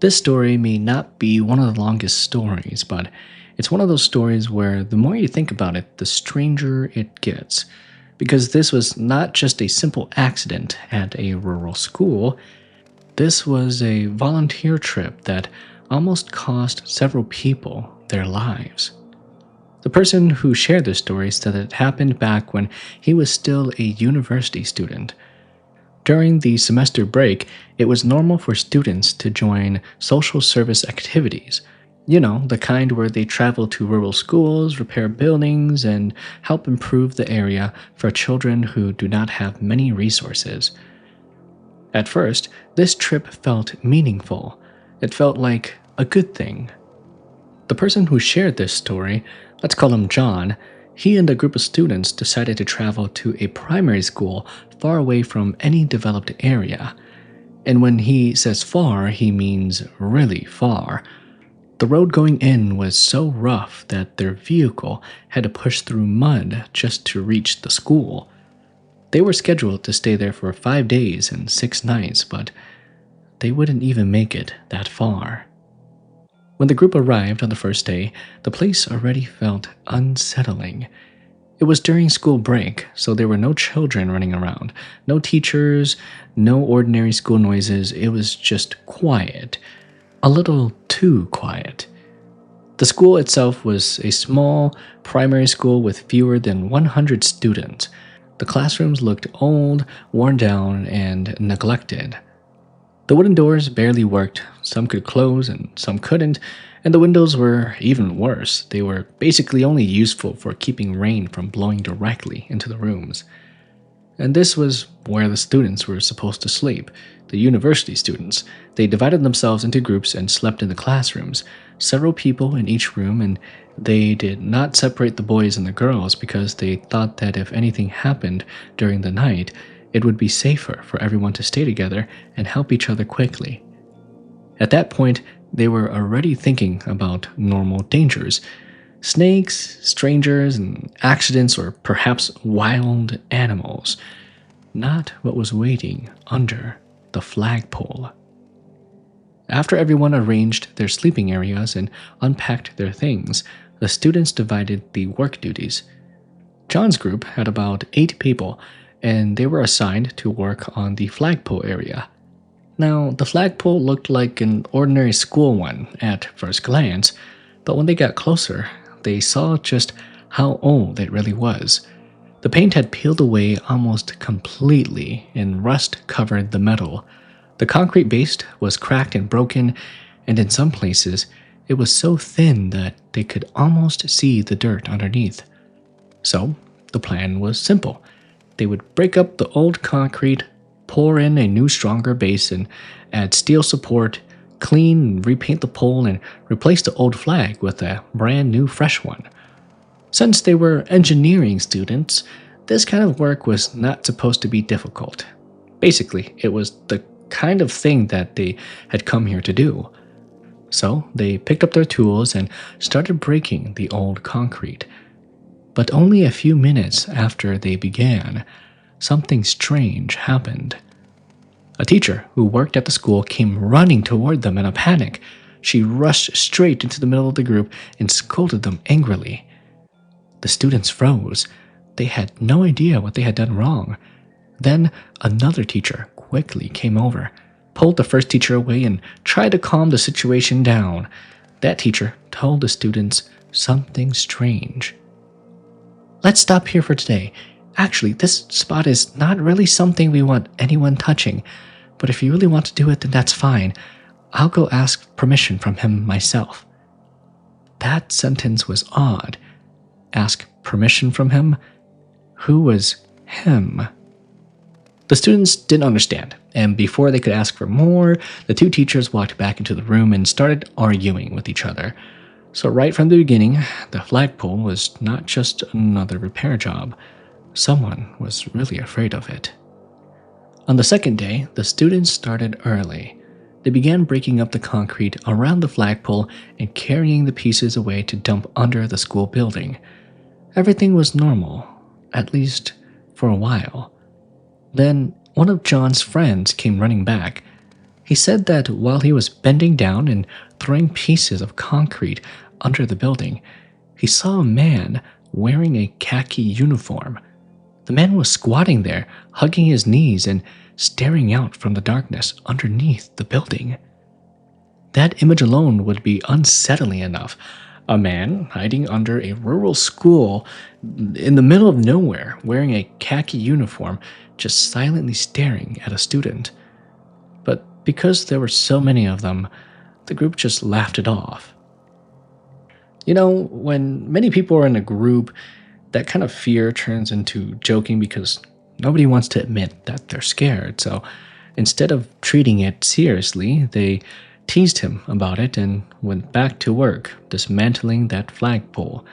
This story may not be one of the longest stories, but it's one of those stories where the more you think about it, the stranger it gets. Because this was not just a simple accident at a rural school, this was a volunteer trip that almost cost several people their lives. The person who shared this story said it happened back when he was still a university student. During the semester break, it was normal for students to join social service activities. You know, the kind where they travel to rural schools, repair buildings, and help improve the area for children who do not have many resources. At first, this trip felt meaningful. It felt like a good thing. The person who shared this story, let's call him John, he and a group of students decided to travel to a primary school far away from any developed area. And when he says far, he means really far. The road going in was so rough that their vehicle had to push through mud just to reach the school. They were scheduled to stay there for 5 days and 6 nights, but they wouldn't even make it that far. When the group arrived on the first day, the place already felt unsettling. It was during school break, so there were no children running around, no teachers, no ordinary school noises. It was just quiet. A little too quiet. The school itself was a small primary school with fewer than 100 students. The classrooms looked old, worn down, and neglected. The wooden doors barely worked. Some could close and some couldn't, and the windows were even worse. They were basically only useful for keeping rain from blowing directly into the rooms. And this was where the students were supposed to sleep, the university students. They divided themselves into groups and slept in the classrooms, several people in each room, and they did not separate the boys and the girls because they thought that if anything happened during the night, it would be safer for everyone to stay together and help each other quickly. At that point, they were already thinking about normal dangers. Snakes, strangers, and accidents, or perhaps wild animals. Not what was waiting under the flagpole. After everyone arranged their sleeping areas and unpacked their things, the students divided the work duties. John's group had about 8 people, and they were assigned to work on the flagpole area. Now, the flagpole looked like an ordinary school one at first glance, but when they got closer, they saw just how old it really was. The paint had peeled away almost completely, and rust covered the metal. The concrete base was cracked and broken, and in some places, it was so thin that they could almost see the dirt underneath. So, the plan was simple. They would break up the old concrete, pour in a new stronger base, and add steel support, clean and repaint the pole, and replace the old flag with a brand new fresh one. Since they were engineering students, this kind of work was not supposed to be difficult. Basically, it was the kind of thing that they had come here to do. So they picked up their tools and started breaking the old concrete. But only a few minutes after they began, something strange happened. A teacher who worked at the school came running toward them in a panic. She rushed straight into the middle of the group and scolded them angrily. The students froze. They had no idea what they had done wrong. Then another teacher quickly came over, pulled the first teacher away, and tried to calm the situation down. That teacher told the students something strange. "Let's stop here for today. Actually, this spot is not really something we want anyone touching, but if you really want to do it, then that's fine. I'll go ask permission from him myself." That sentence was odd. Ask permission from him? Who was him? The students didn't understand, and before they could ask for more, the 2 teachers walked back into the room and started arguing with each other. So right from the beginning, the flagpole was not just another repair job. Someone was really afraid of it. On the second day, the students started early. They began breaking up the concrete around the flagpole and carrying the pieces away to dump under the school building. Everything was normal, at least for a while. Then one of John's friends came running back. He said that while he was bending down and throwing pieces of concrete under the building, he saw a man wearing a khaki uniform. The man was squatting there, hugging his knees and staring out from the darkness underneath the building. That image alone would be unsettling enough. A man hiding under a rural school in the middle of nowhere, wearing a khaki uniform, just silently staring at a student. But because there were so many of them, the group just laughed it off. You know, when many people are in a group, that kind of fear turns into joking because nobody wants to admit that they're scared. So instead of treating it seriously, they teased him about it and went back to work dismantling that flagpole.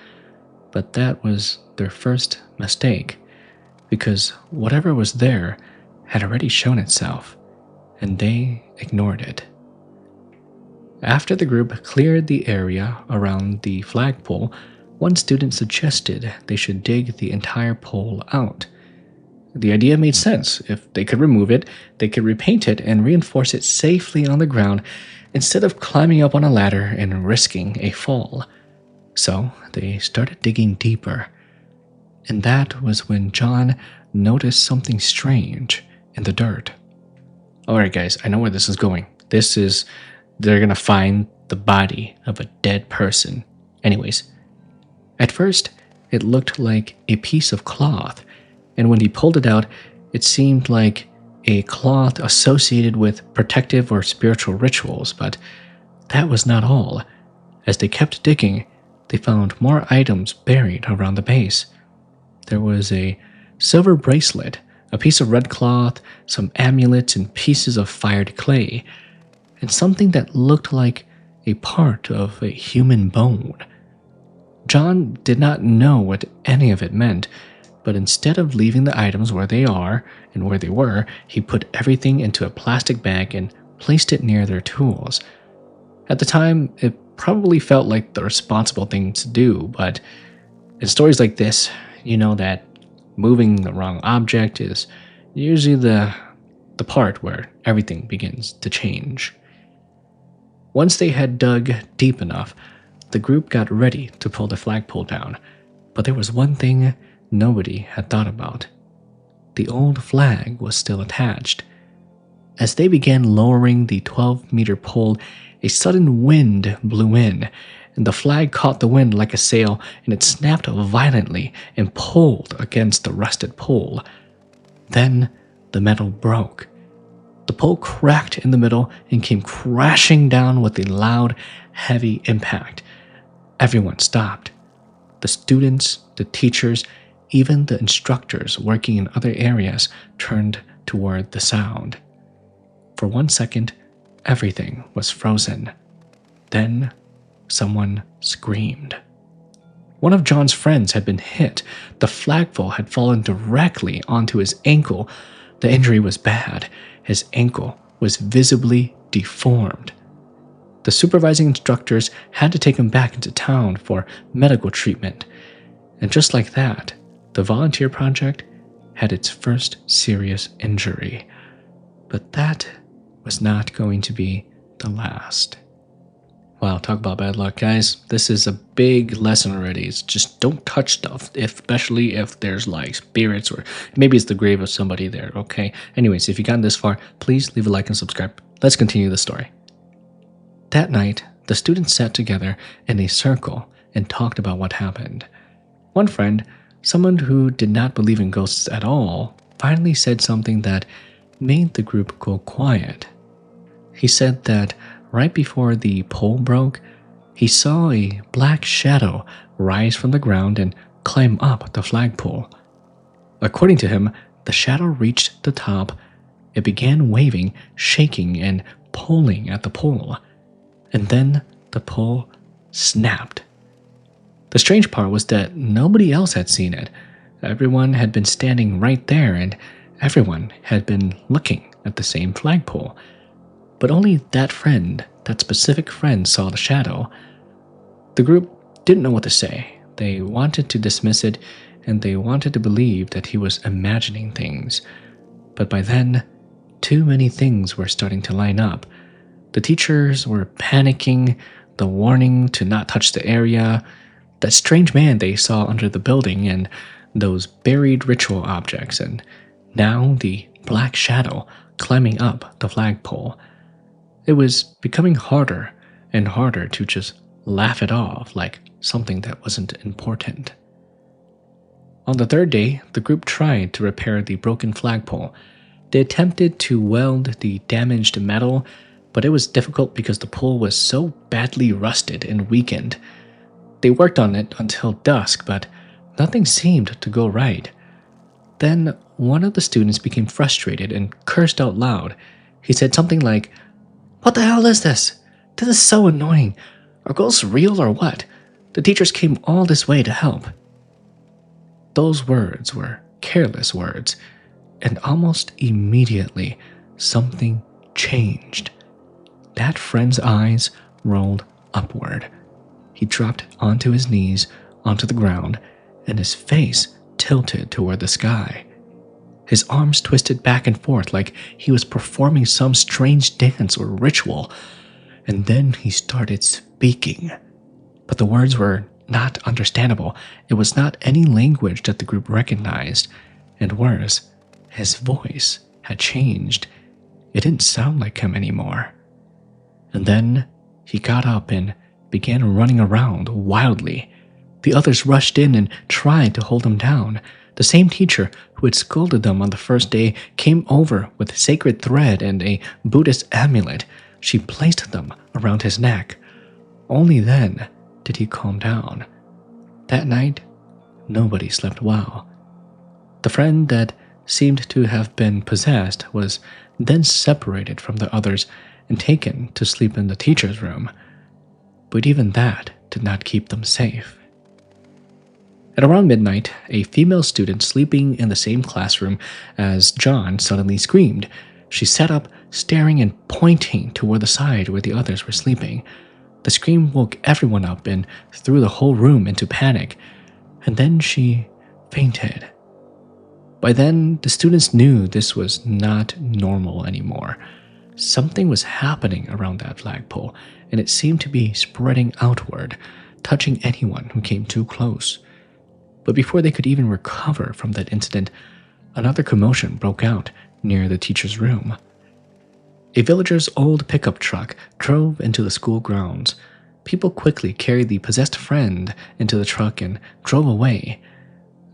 But that was their first mistake, because whatever was there had already shown itself, and they ignored it. After the group cleared the area around the flagpole, one student suggested they should dig the entire pole out. The idea made sense. If they could remove it, they could repaint it and reinforce it safely on the ground instead of climbing up on a ladder and risking a fall. So they started digging deeper. And that was when John noticed something strange in the dirt. Alright guys, I know where this is going. They're gonna find the body of a dead person. Anyways, at first, it looked like a piece of cloth, and when he pulled it out, it seemed like a cloth associated with protective or spiritual rituals, but that was not all. As they kept digging, they found more items buried around the base. There was a silver bracelet, a piece of red cloth, some amulets, and pieces of fired clay, and something that looked like a part of a human bone. John did not know what any of it meant, but instead of leaving the items where they are and where they were, he put everything into a plastic bag and placed it near their tools. At the time, it probably felt like the responsible thing to do, but in stories like this, you know that moving the wrong object is usually the part where everything begins to change. Once they had dug deep enough, the group got ready to pull the flagpole down, but there was one thing nobody had thought about. The old flag was still attached. As they began lowering the 12-meter pole, a sudden wind blew in, and the flag caught the wind like a sail, and it snapped violently and pulled against the rusted pole. Then the metal broke. The pole cracked in the middle and came crashing down with a loud, heavy impact. Everyone stopped. The students, the teachers, even the instructors working in other areas turned toward the sound. For 1 second, everything was frozen. Then, someone screamed. One of John's friends had been hit. The flagpole had fallen directly onto his ankle. The injury was bad. His ankle was visibly deformed. The supervising instructors had to take him back into town for medical treatment. And just like that, the volunteer project had its first serious injury. But that was not going to be the last. Wow, talk about bad luck, guys. This is a big lesson already. It's just don't touch stuff, especially if there's like spirits or maybe it's the grave of somebody there, okay? Anyways, if you've gotten this far, please leave a like and subscribe. Let's continue the story. That night, the students sat together in a circle and talked about what happened. One friend, someone who did not believe in ghosts at all, finally said something that made the group go quiet. He said that right before the pole broke, he saw a black shadow rise from the ground and climb up the flagpole. According to him, the shadow reached the top. It began waving, shaking, and pulling at the pole. And then the pole snapped. The strange part was that nobody else had seen it. Everyone had been standing right there, and everyone had been looking at the same flagpole. But only that specific friend saw the shadow. The group didn't know what to say. They wanted to dismiss it, and they wanted to believe that he was imagining things. But by then, too many things were starting to line up. The teachers were panicking, the warning to not touch the area, that strange man they saw under the building, and those buried ritual objects, and now the black shadow climbing up the flagpole. It was becoming harder and harder to just laugh it off like something that wasn't important. On the third day, the group tried to repair the broken flagpole. They attempted to weld the damaged metal, but it was difficult because the pole was so badly rusted and weakened. They worked on it until dusk, but nothing seemed to go right. Then one of the students became frustrated and cursed out loud. He said something like, "What the hell is this? This is so annoying. Are ghosts real or what? The teachers came all this way to help." Those words were careless words, and almost immediately something changed. That friend's eyes rolled upward. He dropped onto his knees, onto the ground, and his face tilted toward the sky. His arms twisted back and forth like he was performing some strange dance or ritual, and then he started speaking. But the words were not understandable. It was not any language that the group recognized, and worse, his voice had changed. It didn't sound like him anymore. And then he got up and began running around wildly. The others rushed in and tried to hold him down. The same teacher who had scolded them on the first day came over with sacred thread and a Buddhist amulet. She placed them around his neck. Only then did he calm down. That night, nobody slept well. The friend that seemed to have been possessed was then separated from the others and taken to sleep in the teacher's room. But even that did not keep them safe. At around midnight, a female student sleeping in the same classroom as John suddenly screamed. She sat up, staring and pointing toward the side where the others were sleeping. The scream woke everyone up and threw the whole room into panic, and then she fainted. By then, the students knew this was not normal anymore. Something was happening around that flagpole, and it seemed to be spreading outward, touching anyone who came too close. But before they could even recover from that incident, another commotion broke out near the teacher's room. A villager's old pickup truck drove into the school grounds. People quickly carried the possessed friend into the truck and drove away.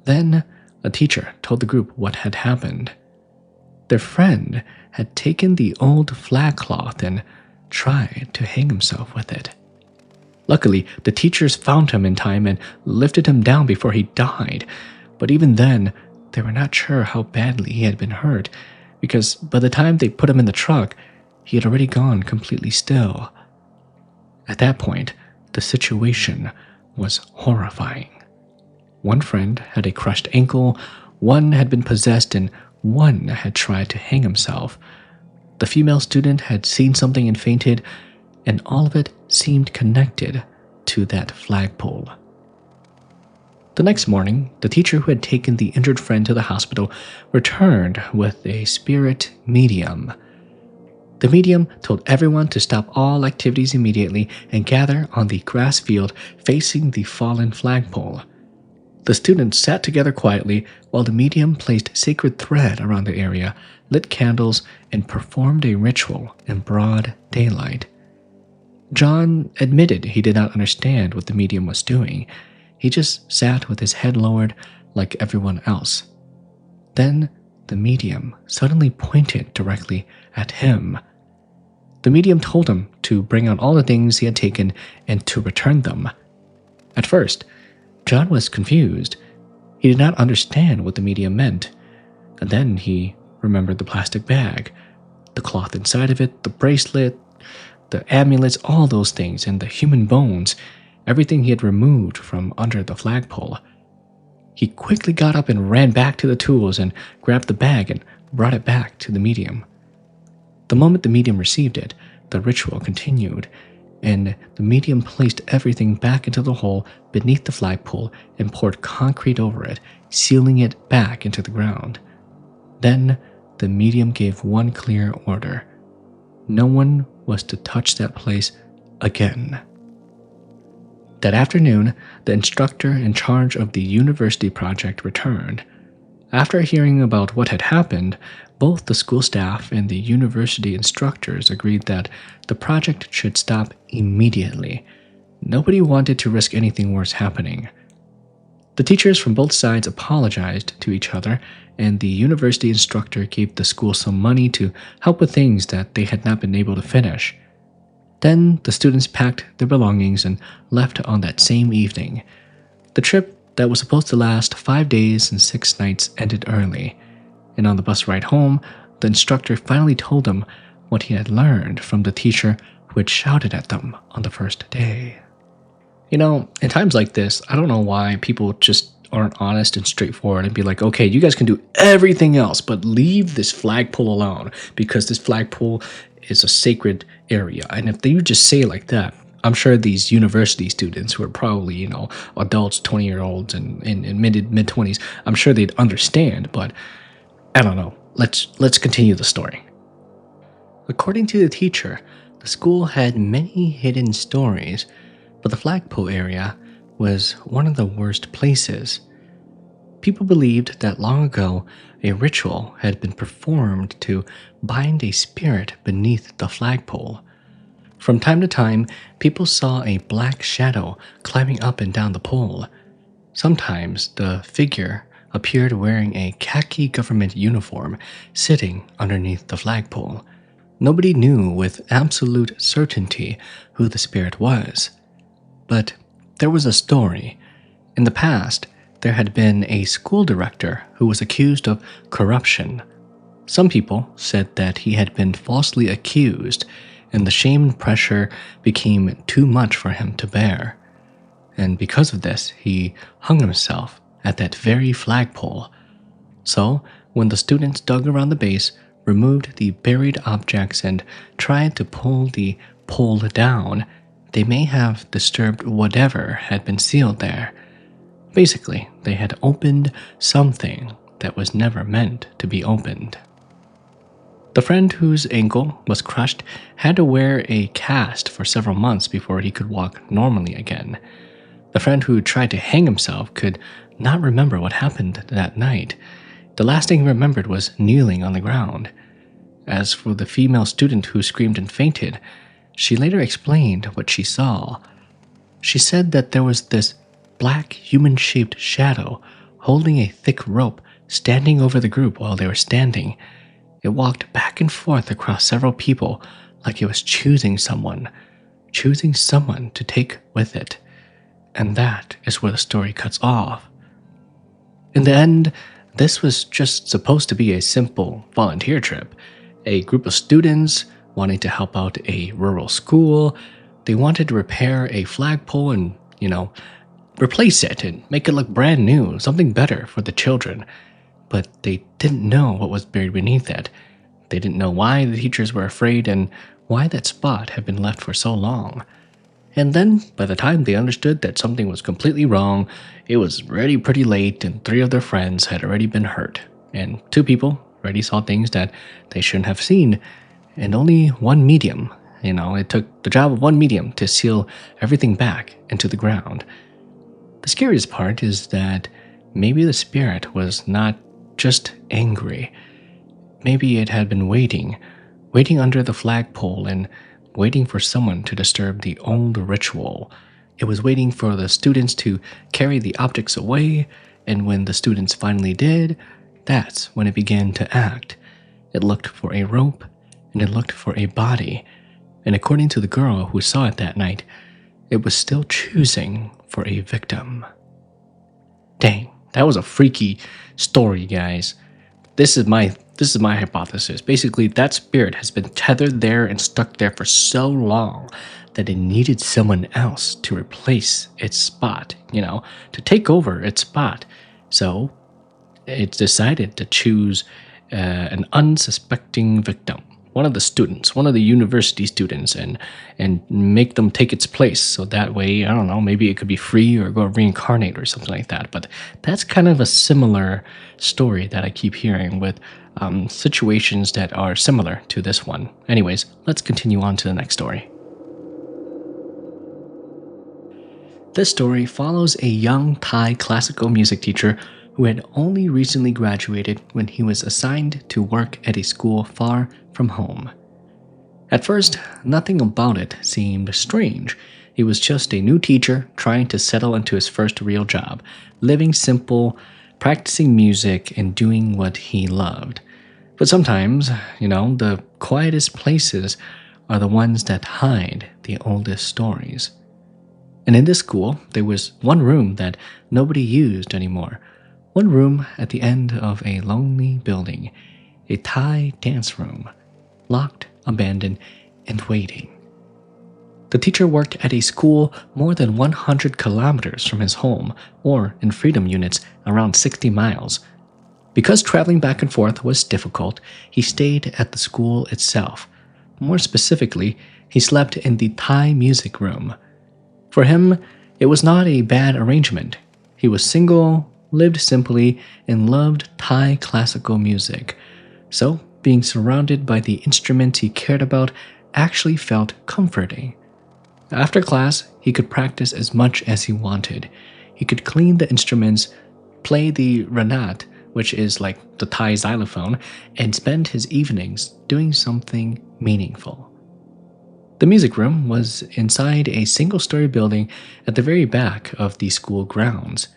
Then, a teacher told the group what had happened. Their friend had taken the old flag cloth and tried to hang himself with it. Luckily, the teachers found him in time and lifted him down before he died, but even then, they were not sure how badly he had been hurt, because by the time they put him in the truck, he had already gone completely still. At that point, the situation was horrifying. One friend had a crushed ankle, one had been possessed, and one had tried to hang himself. The female student had seen something and fainted, and all of it seemed connected to that flagpole. The next morning, the teacher who had taken the injured friend to the hospital returned with a spirit medium. The medium told everyone to stop all activities immediately and gather on the grass field facing the fallen flagpole. The students sat together quietly while the medium placed sacred thread around the area, lit candles, and performed a ritual in broad daylight. John admitted he did not understand what the medium was doing. He just sat with his head lowered like everyone else. Then the medium suddenly pointed directly at him. The medium told him to bring out all the things he had taken and to return them. At first, John was confused. He did not understand what the medium meant. And then he remembered the plastic bag, the cloth inside of it, the bracelet, the amulets, all those things, and the human bones, everything he had removed from under the flagpole. He quickly got up and ran back to the tools and grabbed the bag and brought it back to the medium. The moment the medium received it, the ritual continued, and the medium placed everything back into the hole beneath the flagpole and poured concrete over it, sealing it back into the ground. Then the medium gave one clear order. No one was to touch that place again. That afternoon, the instructor in charge of the university project returned. After hearing about what had happened, both the school staff and the university instructors agreed that the project should stop immediately. Nobody wanted to risk anything worse happening. The teachers from both sides apologized to each other, and the university instructor gave the school some money to help with things that they had not been able to finish. Then the students packed their belongings and left on that same evening. The trip that was supposed to last 5 days and 6 nights ended early, and on the bus ride home, the instructor finally told them what he had learned from the teacher who had shouted at them on the first day. You know, in times like this, I don't know why people just aren't honest and straightforward and be like, okay, you guys can do everything else, but leave this flagpole alone because this flagpole is a sacred area. And if you just say it like that, I'm sure these university students who are probably, adults, 20-year-olds and in mid-20s, I'm sure they'd understand, but I don't know. Let's continue the story. According to the teacher, the school had many hidden stories, but the flagpole area was one of the worst places. People believed that long ago, a ritual had been performed to bind a spirit beneath the flagpole. From time to time, people saw a black shadow climbing up and down the pole. Sometimes the figure appeared wearing a khaki government uniform, sitting underneath the flagpole. Nobody knew with absolute certainty who the spirit was. But there was a story. In the past, there had been a school director who was accused of corruption. Some people said that he had been falsely accused, and the shame and pressure became too much for him to bear. And because of this, he hung himself at that very flagpole. So, when the students dug around the base, removed the buried objects, and tried to pull the pole down, they may have disturbed whatever had been sealed there. Basically, they had opened something that was never meant to be opened. The friend whose ankle was crushed had to wear a cast for several months before he could walk normally again. The friend who tried to hang himself could not remember what happened that night. The last thing he remembered was kneeling on the ground. As for the female student who screamed and fainted, she later explained what she saw. She said that there was this black human-shaped shadow holding a thick rope standing over the group while they were standing. It walked back and forth across several people like it was choosing someone to take with it. And that is where the story cuts off. In the end, this was just supposed to be a simple volunteer trip. A group of students wanting to help out a rural school. They wanted to repair a flagpole and, replace it and make it look brand new, something better for the children. But they didn't know what was buried beneath it. They didn't know why the teachers were afraid and why that spot had been left for so long. And then, by the time they understood that something was completely wrong, it was already pretty late and 3 of their friends had already been hurt. And 2 people already saw things that they shouldn't have seen. And only one medium, it took the job of one medium to seal everything back into the ground. The scariest part is that maybe the spirit was not just angry. Maybe it had been waiting under the flagpole and waiting for someone to disturb the old ritual. It was waiting for the students to carry the objects away, and when the students finally did, that's when it began to act. It looked for a rope, and it looked for a body, and according to the girl who saw it that night, it was still choosing for a victim. Dang, that was a freaky story, guys. This is my hypothesis. Basically, that spirit has been tethered there and stuck there for so long that it needed someone else to replace its spot, to take over its spot. So it decided to choose an unsuspecting victim. one of the students, one of the university students, and make them take its place. So that way, I don't know, maybe it could be free or go reincarnate or something like that. But that's kind of a similar story that I keep hearing with situations that are similar to this one. Anyways, let's continue on to the next story. This story follows a young Thai classical music teacher who had only recently graduated when he was assigned to work at a school far from home. At first, nothing about it seemed strange. He was just a new teacher trying to settle into his first real job, living simple, practicing music, and doing what he loved. But sometimes, the quietest places are the ones that hide the oldest stories. And in this school, there was one room that nobody used anymore. One room at the end of a lonely building, a Thai dance room, locked, abandoned, and waiting. The teacher worked at a school more than 100 kilometers from his home, or in freedom units, around 60 miles. Because traveling back and forth was difficult, he stayed at the school itself. More specifically, he slept in the Thai music room. For him, it was not a bad arrangement. He was single, lived simply, and loved Thai classical music. So, being surrounded by the instruments he cared about actually felt comforting. After class, he could practice as much as he wanted. He could clean the instruments, play the ranat, which is like the Thai xylophone, and spend his evenings doing something meaningful. The music room was inside a single-story building at the very back of the school grounds.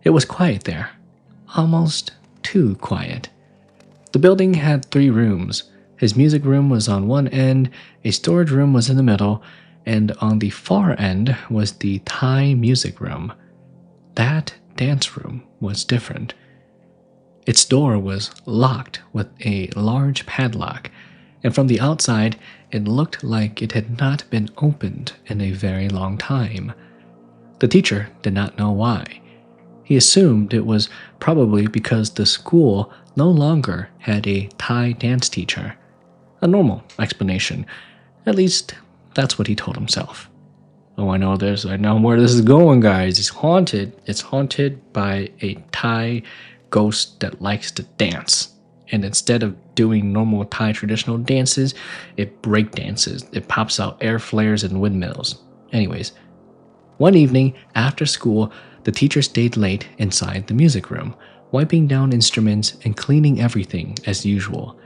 It was quiet there, almost too quiet. The building had 3 rooms. His music room was on one end, a storage room was in the middle, and on the far end was the Thai music room. That dance room was different. Its door was locked with a large padlock, and from the outside, it looked like it had not been opened in a very long time. The teacher did not know why. He assumed it was probably because the school no longer had a Thai dance teacher. A normal explanation. At least, that's what he told himself. Oh, I know where this is going, guys. It's haunted. It's haunted by a Thai ghost that likes to dance. And instead of doing normal Thai traditional dances, it break dances. It pops out air flares and windmills. Anyways, one evening after school, the teacher stayed late inside the music room, wiping down instruments and cleaning everything as usual.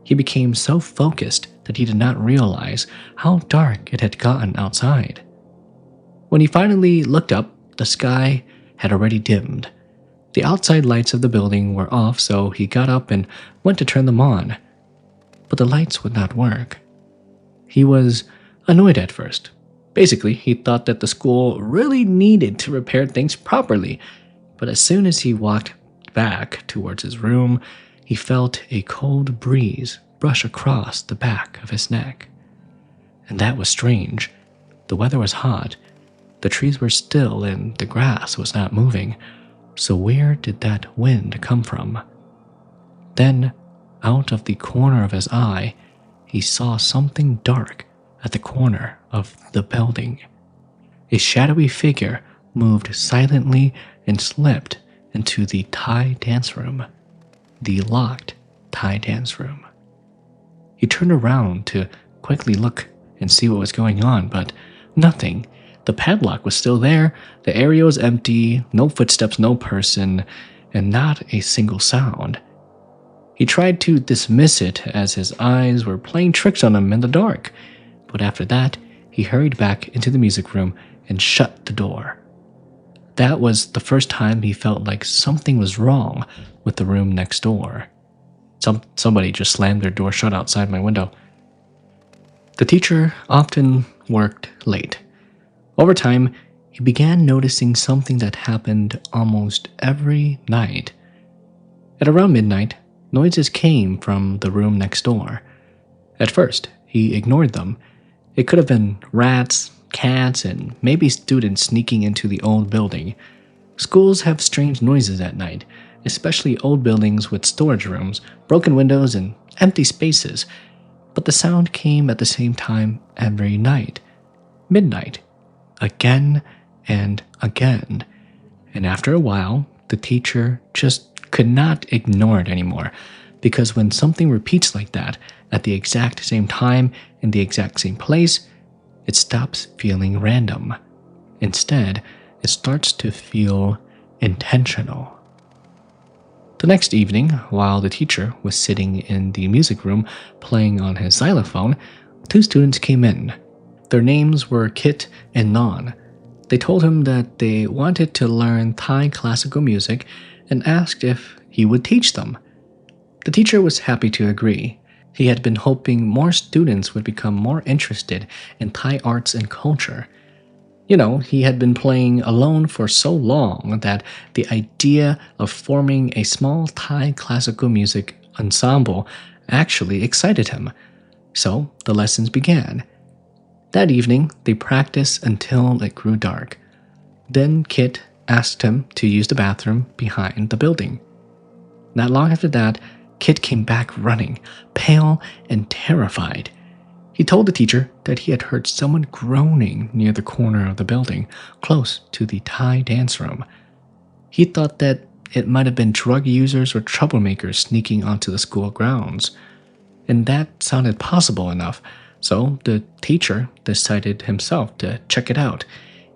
He became so focused that he did not realize how dark it had gotten outside. When he finally looked up, the sky had already dimmed. The outside lights of the building were off, so he got up and went to turn them on. But the lights would not work. He was annoyed at first. Basically, he thought that the school really needed to repair things properly. But as soon as he walked back towards his room, he felt a cold breeze brush across the back of his neck. And that was strange. The weather was hot. The trees were still and the grass was not moving. So where did that wind come from? Then, out of the corner of his eye, he saw something dark at the corner of the building. A shadowy figure moved silently and slipped into the Thai dance room, the locked Thai dance room. He turned around to quickly look and see what was going on, but nothing. The padlock was still there, the area was empty, no footsteps, no person, and not a single sound. He tried to dismiss it as his eyes were playing tricks on him in the dark, but after that, he hurried back into the music room and shut the door. That was the first time he felt like something was wrong with the room next door. Somebody just slammed their door shut outside my window. The teacher often worked late. Over time, he began noticing something that happened almost every night. At around midnight, noises came from the room next door. At first, he ignored them. It could have been rats, cats, and maybe students sneaking into the old building. Schools have strange noises at night, especially old buildings with storage rooms, broken windows, and empty spaces. But the sound came at the same time every night, midnight, again and again. And after a while, the teacher just could not ignore it anymore, because when something repeats like that at the exact same time in the exact same place, it stops feeling random. Instead, it starts to feel intentional. The next evening, while the teacher was sitting in the music room playing on his xylophone, two students came in. Their names were Kit and Non. They told him that they wanted to learn Thai classical music and asked if he would teach them. The teacher was happy to agree. He had been hoping more students would become more interested in Thai arts and culture. He had been playing alone for so long that the idea of forming a small Thai classical music ensemble actually excited him. So the lessons began. That evening, they practiced until it grew dark. Then Kit asked him to use the bathroom behind the building. Not long after that, Kit came back running, pale and terrified. He told the teacher that he had heard someone groaning near the corner of the building, close to the Thai dance room. He thought that it might have been drug users or troublemakers sneaking onto the school grounds. And that sounded possible enough, so the teacher decided himself to check it out.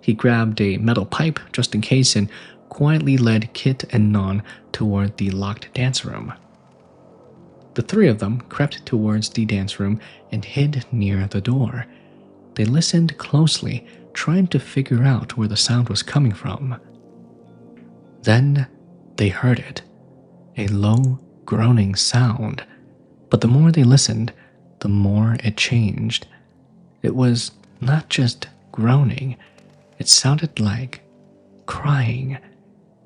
He grabbed a metal pipe just in case and quietly led Kit and Non toward the locked dance room. The three of them crept towards the dance room and hid near the door. They listened closely, trying to figure out where the sound was coming from. Then they heard it, a low, groaning sound. But the more they listened, the more it changed. It was not just groaning, it sounded like crying.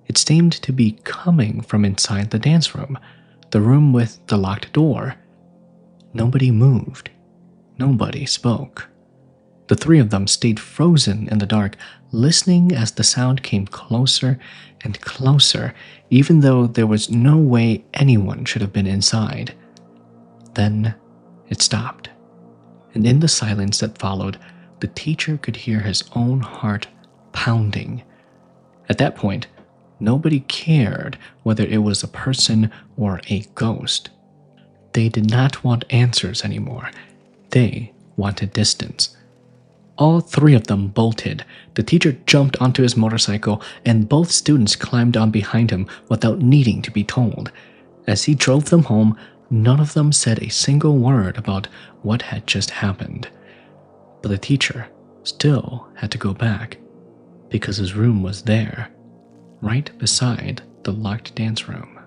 It seemed to be coming from inside the dance room, the room with the locked door. Nobody moved. Nobody spoke. The three of them stayed frozen in the dark, listening as the sound came closer and closer, even though there was no way anyone should have been inside. Then it stopped, and in the silence that followed, the teacher could hear his own heart pounding. At that point, nobody cared whether it was a person or a ghost. They did not want answers anymore. They wanted distance. All three of them bolted. The teacher jumped onto his motorcycle, and both students climbed on behind him without needing to be told. As he drove them home, none of them said a single word about what had just happened. But the teacher still had to go back, because his room was there, right beside the locked dance room.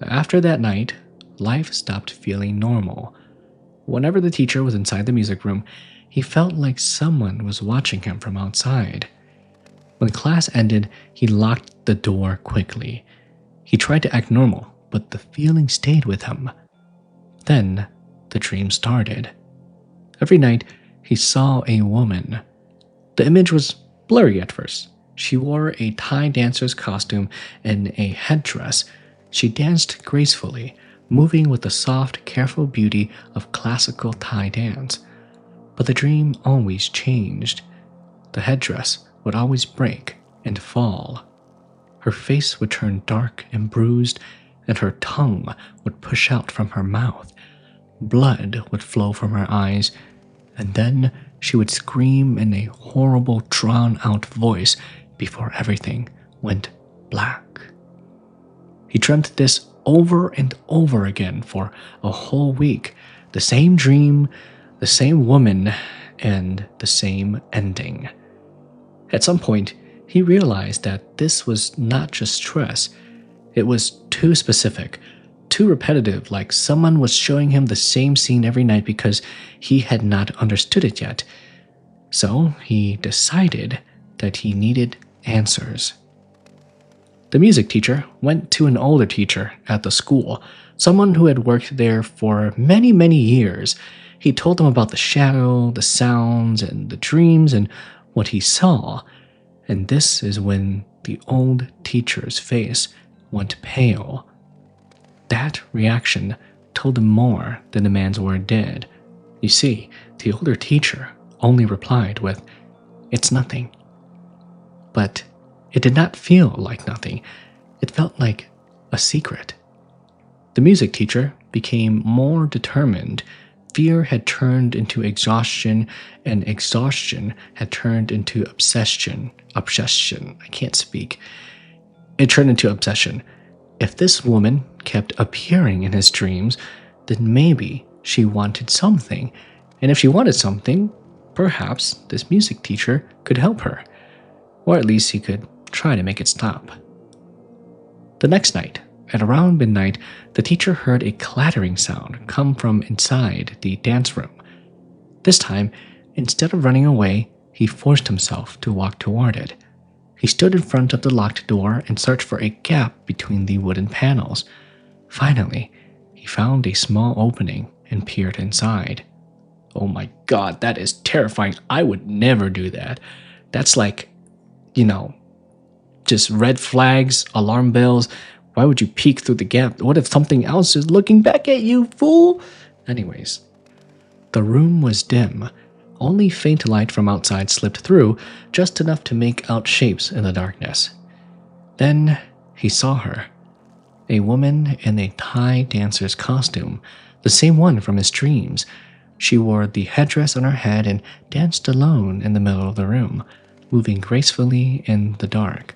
After that night, life stopped feeling normal. Whenever the teacher was inside the music room, he felt like someone was watching him from outside. When class ended, he locked the door quickly. He tried to act normal, but the feeling stayed with him. Then, the dream started. Every night, he saw a woman. The image was blurry at first. She wore a Thai dancer's costume and a headdress. She danced gracefully, moving with the soft, careful beauty of classical Thai dance. But the dream always changed. The headdress would always break and fall. Her face would turn dark and bruised, and her tongue would push out from her mouth. Blood would flow from her eyes, and then she would scream in a horrible, drawn-out voice before everything went black. He dreamt this over and over again for a whole week. The same dream, the same woman, and the same ending. At some point, he realized that this was not just stress. It was too specific, too repetitive, like someone was showing him the same scene every night because he had not understood it yet. So he decided that he needed answers. The music teacher went to an older teacher at the school, someone who had worked there for many, many years. He told him about the shadow, the sounds, and the dreams, and what he saw. And this is when the old teacher's face went pale. That reaction told him more than the man's word did. You see, the older teacher only replied with, "It's nothing." But it did not feel like nothing. It felt like a secret. The music teacher became more determined. Fear had turned into exhaustion, and exhaustion had turned into obsession. Obsession. I can't speak. It turned into obsession. If this woman kept appearing in his dreams, then maybe she wanted something. And if she wanted something, perhaps this music teacher could help her. Or at least he could try to make it stop. The next night, at around midnight, the teacher heard a clattering sound come from inside the dance room. This time, instead of running away, he forced himself to walk toward it. He stood in front of the locked door and searched for a gap between the wooden panels. Finally, he found a small opening and peered inside. Oh my god, that is terrifying. I would never do that. That's like, just red flags, alarm bells. Why would you peek through the gap? What if something else is looking back at you, fool? Anyways, the room was dim. Only faint light from outside slipped through, just enough to make out shapes in the darkness. Then he saw her. A woman in a Thai dancer's costume, the same one from his dreams. She wore the headdress on her head and danced alone in the middle of the room, moving gracefully in the dark.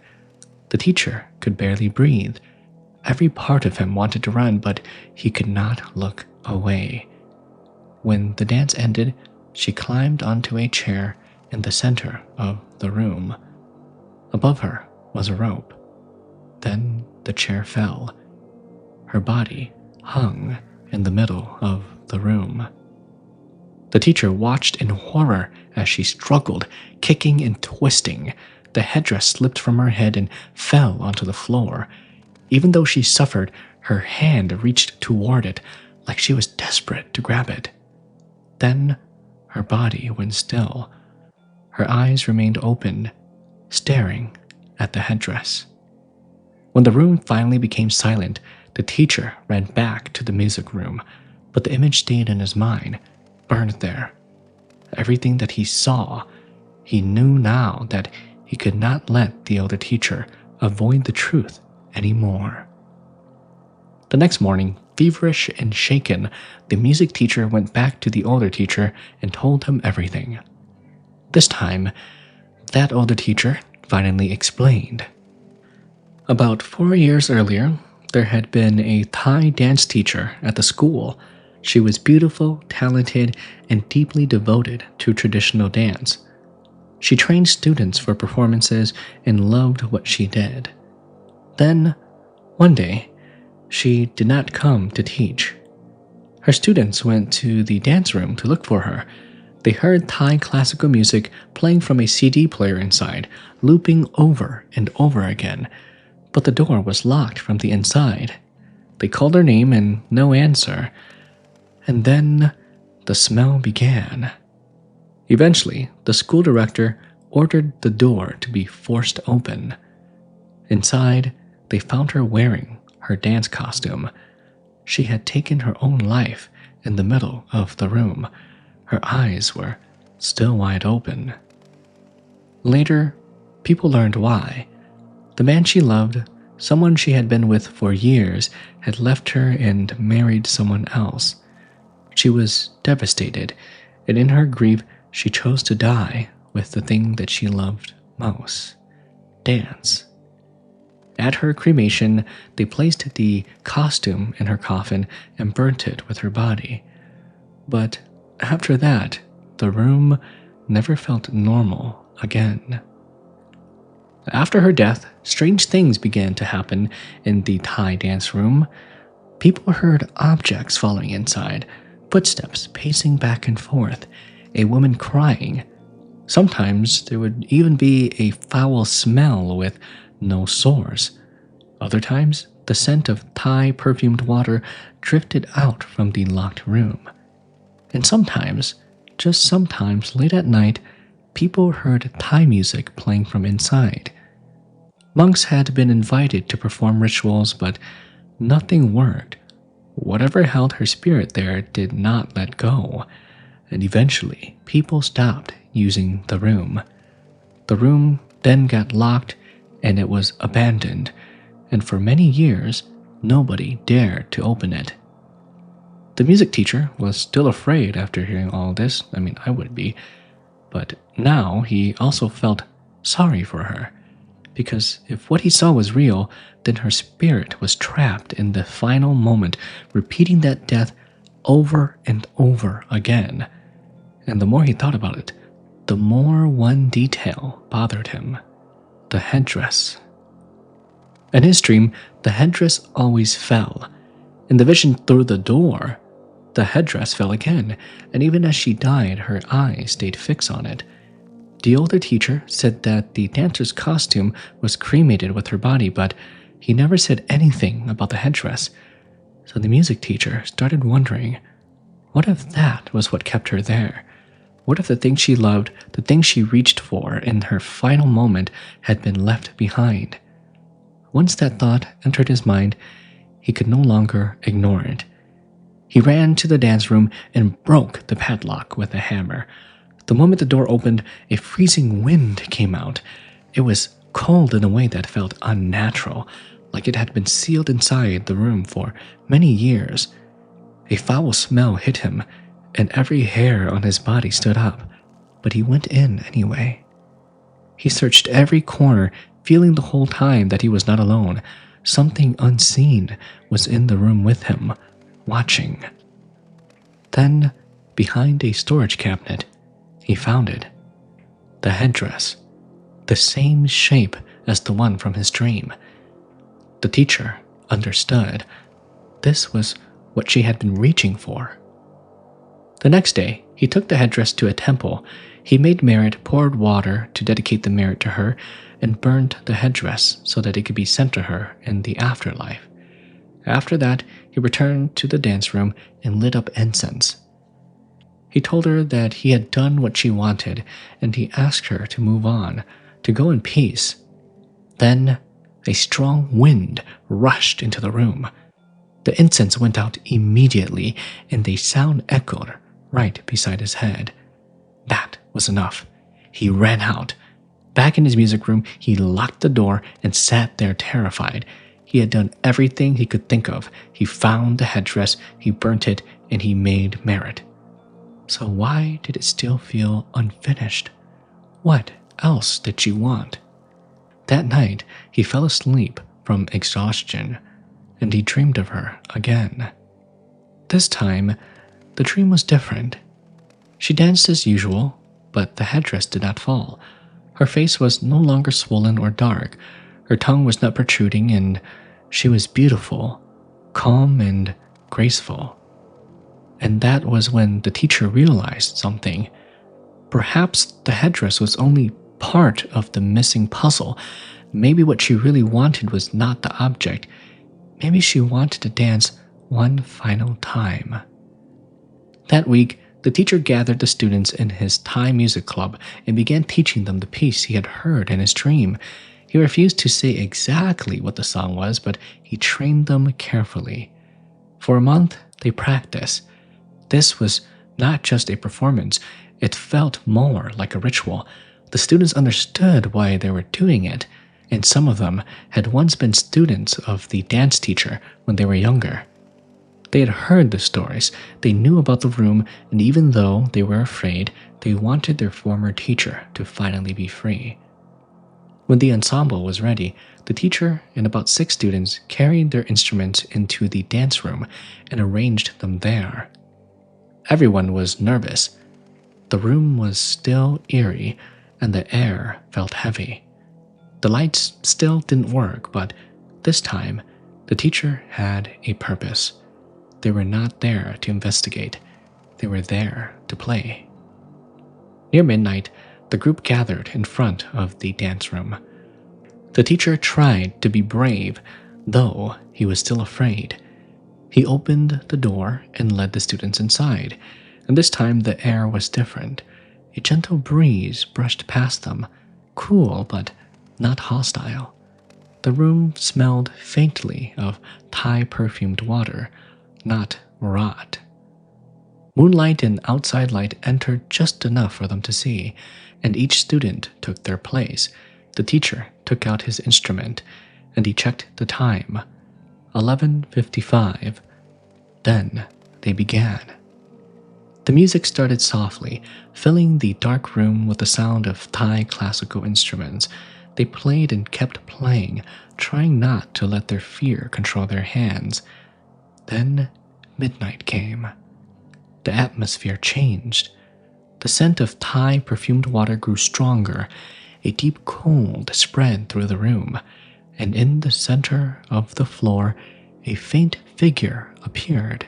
The teacher could barely breathe. Every part of him wanted to run, but he could not look away. When the dance ended, she climbed onto a chair in the center of the room. Above her was a rope. Then the chair fell. Her body hung in the middle of the room. The teacher watched in horror as she struggled, kicking and twisting. The headdress slipped from her head and fell onto the floor. Even though she suffered, her hand reached toward it like she was desperate to grab it. Then her body went still. Her eyes remained open, staring at the headdress. When the room finally became silent, the teacher ran back to the music room, but the image stayed in his mind, burned there. Everything that he saw, he knew now that he could not let the older teacher avoid the truth anymore. The next morning, feverish and shaken, the music teacher went back to the older teacher and told him everything. This time, that older teacher finally explained. About 4 years earlier, there had been a Thai dance teacher at the school. She was beautiful, talented, and deeply devoted to traditional dance. She trained students for performances and loved what she did. Then, one day, she did not come to teach. Her students went to the dance room to look for her. They heard Thai classical music playing from a CD player inside, looping over and over again, but the door was locked from the inside. They called her name and no answer. And then the smell began. Eventually, the school director ordered the door to be forced open. Inside, they found her wearing her dance costume. She had taken her own life in the middle of the room. Her eyes were still wide open. Later, people learned why. The man she loved, someone she had been with for years, had left her and married someone else. She was devastated, and in her grief, she chose to die with the thing that she loved most: dance. At her cremation, they placed the costume in her coffin and burnt it with her body. But after that, the room never felt normal again. After her death, strange things began to happen in the Thai dance room. People heard objects falling inside, footsteps pacing back and forth, a woman crying. Sometimes there would even be a foul smell with no source. Other times, the scent of Thai perfumed water drifted out from the locked room. And sometimes, just sometimes late at night, people heard Thai music playing from inside. Monks had been invited to perform rituals, but nothing worked. Whatever held her spirit there did not let go, and eventually people stopped using the room. The room then got locked and it was abandoned, and for many years, nobody dared to open it. The music teacher was still afraid after hearing all this. I mean, I would be. But now he also felt sorry for her, because if what he saw was real, then her spirit was trapped in the final moment, repeating that death over and over again. And the more he thought about it, the more one detail bothered him: the headdress. In his dream, the headdress always fell. In the vision through the door, the headdress fell again, and even as she died, her eyes stayed fixed on it. The older teacher said that the dancer's costume was cremated with her body, but he never said anything about the headdress. So the music teacher started wondering, what if that was what kept her there? What if the thing she loved, the thing she reached for in her final moment, had been left behind? Once that thought entered his mind, he could no longer ignore it. He ran to the dance room and broke the padlock with a hammer. The moment the door opened, a freezing wind came out. It was cold in a way that felt unnatural, like it had been sealed inside the room for many years. A foul smell hit him, and every hair on his body stood up, but he went in anyway. He searched every corner, feeling the whole time that he was not alone. Something unseen was in the room with him, watching. Then, behind a storage cabinet, he found it. The headdress, the same shape as the one from his dream. The teacher understood. This was what she had been reaching for. The next day, he took the headdress to a temple. He made merit, poured water to dedicate the merit to her, and burned the headdress so that it could be sent to her in the afterlife. After that, he returned to the dance room and lit up incense. He told her that he had done what she wanted, and he asked her to move on, to go in peace. Then, a strong wind rushed into the room. The incense went out immediately, and a sound echoed right beside his head. That was enough. He ran out. Back in his music room, he locked the door and sat there terrified. He had done everything he could think of. He found the headdress, he burnt it, and he made merit. So why did it still feel unfinished? What else did she want? That night, he fell asleep from exhaustion, and he dreamed of her again. This time, the dream was different. She danced as usual, but the headdress did not fall. Her face was no longer swollen or dark. Her tongue was not protruding, and she was beautiful, calm, and graceful. And that was when the teacher realized something. Perhaps the headdress was only part of the missing puzzle. Maybe what she really wanted was not the object. Maybe she wanted to dance one final time. That week, the teacher gathered the students in his Thai music club and began teaching them the piece he had heard in his dream. He refused to say exactly what the song was, but he trained them carefully. For a month, they practiced. This was not just a performance, it felt more like a ritual. The students understood why they were doing it, and some of them had once been students of the dance teacher when they were younger. They had heard the stories, they knew about the room, and even though they were afraid, they wanted their former teacher to finally be free. When the ensemble was ready, the teacher and about 6 students carried their instruments into the dance room and arranged them there. Everyone was nervous. The room was still eerie, and the air felt heavy. The lights still didn't work, but this time, the teacher had a purpose. They were not there to investigate. They were there to play. Near midnight, the group gathered in front of the dance room. The teacher tried to be brave, though he was still afraid. He opened the door and led the students inside, and this time the air was different. A gentle breeze brushed past them, cool but not hostile. The room smelled faintly of Thai perfumed water. not rot. Moonlight and outside light entered just enough for them to see, and each student took their place. The teacher took out his instrument, and he checked the time. 11:55. Then they began. The music started softly, filling the dark room with the sound of Thai classical instruments. They played and kept playing, trying not to let their fear control their hands. Then midnight came. The atmosphere changed. The scent of Thai perfumed water grew stronger. A deep cold spread through the room, and in the center of the floor, a faint figure appeared.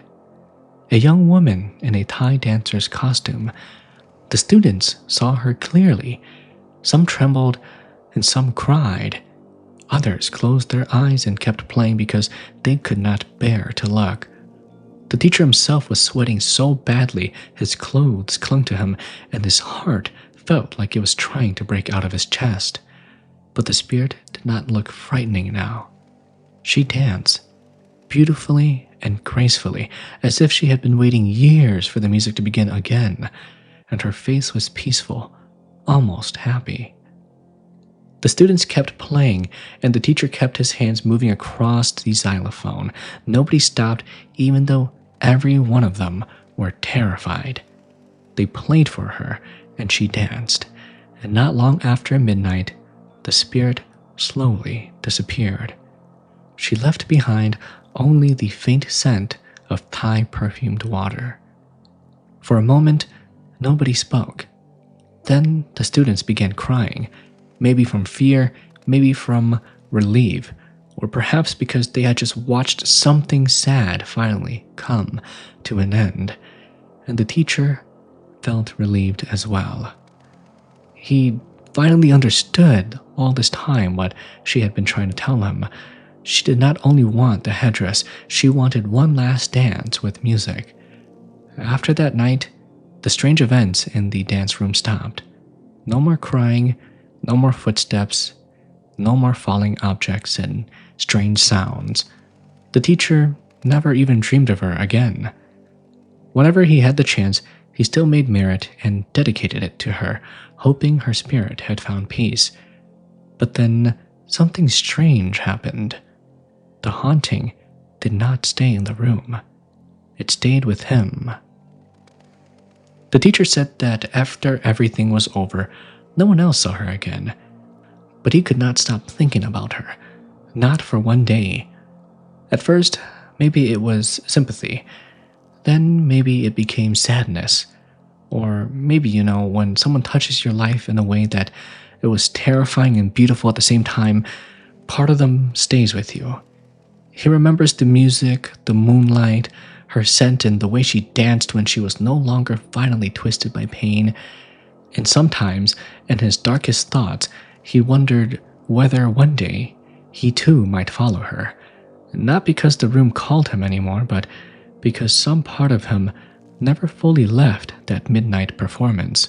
A young woman in a Thai dancer's costume. The students saw her clearly. Some trembled and some cried. Others closed their eyes and kept playing because they could not bear to look. The teacher himself was sweating so badly his clothes clung to him, and his heart felt like it was trying to break out of his chest. But the spirit did not look frightening now. She danced, beautifully and gracefully, as if she had been waiting years for the music to begin again, and her face was peaceful, almost happy. The students kept playing, and the teacher kept his hands moving across the xylophone. Nobody stopped, even though every one of them were terrified. They played for her, and she danced, and not long after midnight, the spirit slowly disappeared. She left behind only the faint scent of Thai perfumed water. For a moment, nobody spoke. Then the students began crying, maybe from fear, maybe from relief, or perhaps because they had just watched something sad finally come to an end, and the teacher felt relieved as well. He finally understood all this time what she had been trying to tell him. She did not only want the headdress, she wanted one last dance with music. After that night, the strange events in the dance room stopped. No more crying, no more footsteps, no more falling objects and strange sounds. The teacher never even dreamed of her again. Whenever he had the chance, he still made merit and dedicated it to her, hoping her spirit had found peace. But then something strange happened. The haunting did not stay in the room. It stayed with him. The teacher said that after everything was over, no one else saw her again. But he could not stop thinking about her, not for one day. At first, maybe it was sympathy. Then maybe it became sadness. Or maybe, when someone touches your life in a way that it was terrifying and beautiful at the same time, part of them stays with you. He remembers the music, the moonlight, her scent, and the way she danced when she was no longer finally twisted by pain. And sometimes, in his darkest thoughts, he wondered whether one day he too might follow her. Not because the room called him anymore, but because some part of him never fully left that midnight performance.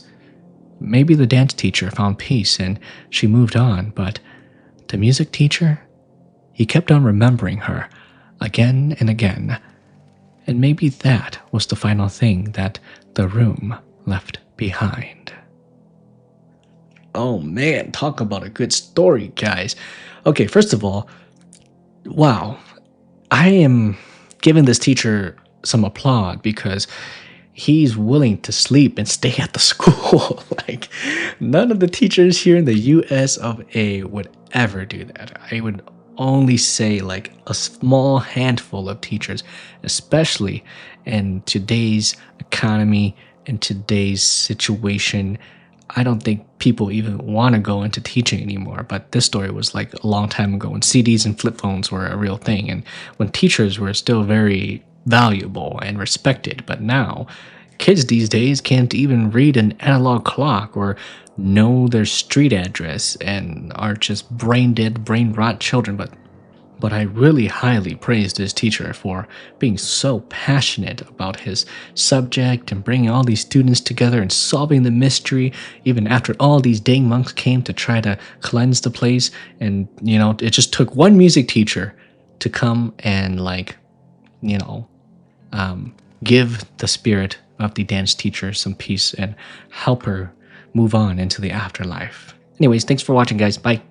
Maybe the dance teacher found peace and she moved on, but the music teacher? He kept on remembering her again and again. And maybe that was the final thing that the room left behind. Oh man, talk about a good story, guys. Okay, first of all, wow. I am giving this teacher some applaud because he's willing to sleep and stay at the school. Like, none of the teachers here in the US of A would ever do that. I would only say like a small handful of teachers, especially in today's economy, in today's situation. I don't think people even want to go into teaching anymore, but this story was like a long time ago when CDs and flip phones were a real thing and when teachers were still very valuable and respected. But now, kids these days can't even read an analog clock or know their street address and are just brain dead, brain rot children. But I really highly praise this teacher for being so passionate about his subject and bringing all these students together and solving the mystery, even after all these dang monks came to try to cleanse the place. And, it just took one music teacher to come and, give the spirit of the dance teacher some peace and help her move on into the afterlife. Anyways, thanks for watching, guys. Bye.